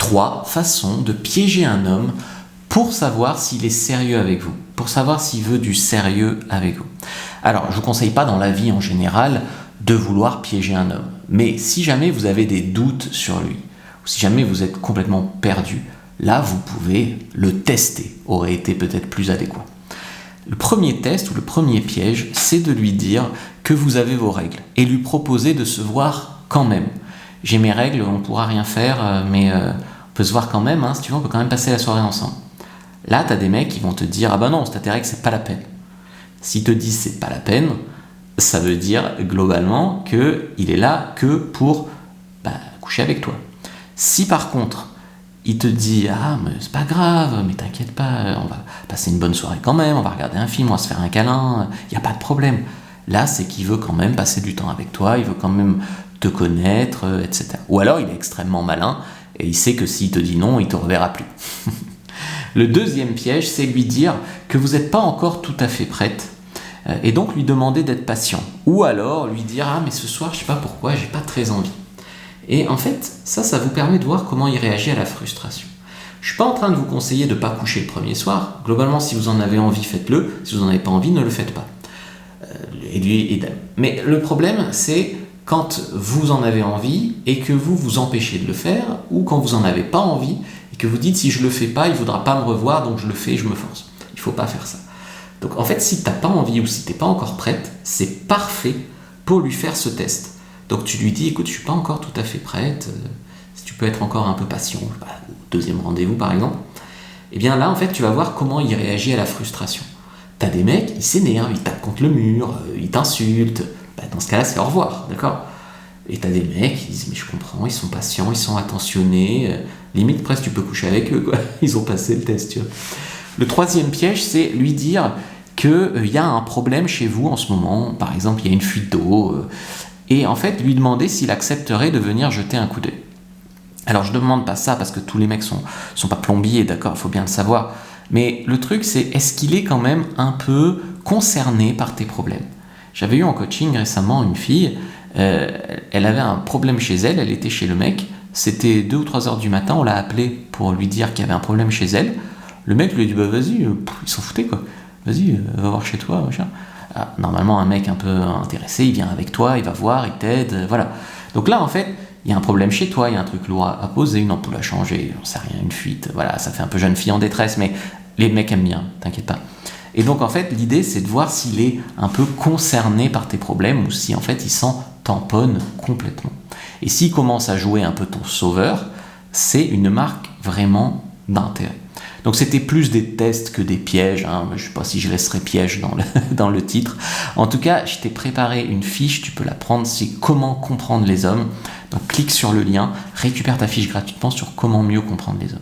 3 façons de piéger un homme pour savoir s'il est sérieux avec vous, pour savoir s'il veut du sérieux avec vous. Alors, je ne vous conseille pas dans la vie en général de vouloir piéger un homme, mais si jamais vous avez des doutes sur lui, ou si jamais vous êtes complètement perdu, là, vous pouvez le tester, aurait été peut-être plus adéquat. Le premier test ou le premier piège, c'est de lui dire que vous avez vos règles et lui proposer de se voir quand même. J'ai mes règles, on ne pourra rien faire, mais on peut se voir quand même, hein, si tu veux, on peut quand même passer la soirée ensemble. Là, tu as des mecs qui vont te dire « Ah ben non, c'est tes règles, c'est pas la peine ». S'ils te disent « c'est pas la peine », ça veut dire globalement qu'il est là que pour coucher avec toi. Si par contre, il te dit « Ah, mais c'est pas grave, mais t'inquiète pas, on va passer une bonne soirée quand même, on va regarder un film, on va se faire un câlin, il n'y a pas de problème ». Là, c'est qu'il veut quand même passer du temps avec toi, il veut quand même te connaître, etc. Ou alors, il est extrêmement malin et il sait que s'il te dit non, il ne te reverra plus. Le deuxième piège, c'est lui dire que vous n'êtes pas encore tout à fait prête et donc lui demander d'être patient. Ou alors lui dire « Ah, mais ce soir, je ne sais pas pourquoi, j'ai pas très envie ». Et en fait, ça vous permet de voir comment il réagit à la frustration. Je ne suis pas en train de vous conseiller de ne pas coucher le premier soir. Globalement, si vous en avez envie, faites-le. Si vous n'en avez pas envie, ne le faites pas. Mais le problème, c'est quand vous en avez envie et que vous vous empêchez de le faire, ou quand vous n'en avez pas envie et que vous dites si je ne le fais pas, il ne voudra pas me revoir, donc je le fais et je me force. Il ne faut pas faire ça. Donc en fait, si tu n'as pas envie ou si tu n'es pas encore prête, c'est parfait pour lui faire ce test. Donc tu lui dis, écoute, je ne suis pas encore tout à fait prête, si tu peux être encore un peu patient, deuxième rendez-vous par exemple, et bien là en fait tu vas voir comment il réagit à la frustration. T'as des mecs, ils s'énervent, ils tapent contre le mur, ils t'insultent, dans ce cas-là c'est au revoir, d'accord ? Et t'as des mecs, ils disent, mais je comprends, ils sont patients, ils sont attentionnés, limite presque tu peux coucher avec eux, quoi. Ils ont passé le test, tu vois. Le troisième piège, c'est lui dire qu'il y a un problème chez vous en ce moment, par exemple il y a une fuite d'eau, et en fait lui demander s'il accepterait de venir jeter un coup d'œil. Alors je ne demande pas ça parce que tous les mecs sont pas plombiers, d'accord, il faut bien le savoir, mais le truc c'est, est-ce qu'il est quand même un peu concerné par tes problèmes ? J'avais eu en coaching récemment une fille, elle avait un problème chez elle, elle était chez le mec, c'était 2 ou 3 heures du matin, on l'a appelé pour lui dire qu'il y avait un problème chez elle, le mec lui a dit bah vas-y, il s'en foutait quoi, vas-y, va voir chez toi, machin. Ah, normalement un mec un peu intéressé, il vient avec toi, il va voir, il t'aide, voilà. Donc là en fait, il y a un problème chez toi, il y a un truc lourd à poser, une ampoule à changer, j'en sais rien, une fuite, voilà, ça fait un peu jeune fille en détresse, mais les mecs aiment bien, t'inquiète pas. Et donc en fait, l'idée c'est de voir s'il est un peu concerné par tes problèmes ou si en fait il s'en tamponne complètement. Et s'il commence à jouer un peu ton sauveur, c'est une marque vraiment d'intérêt. Donc c'était plus des tests que des pièges, hein. Je ne sais pas si je laisserai piège dans le titre. En tout cas, je t'ai préparé une fiche, tu peux la prendre, c'est comment comprendre les hommes. Donc clique sur le lien, récupère ta fiche gratuitement sur comment mieux comprendre les hommes.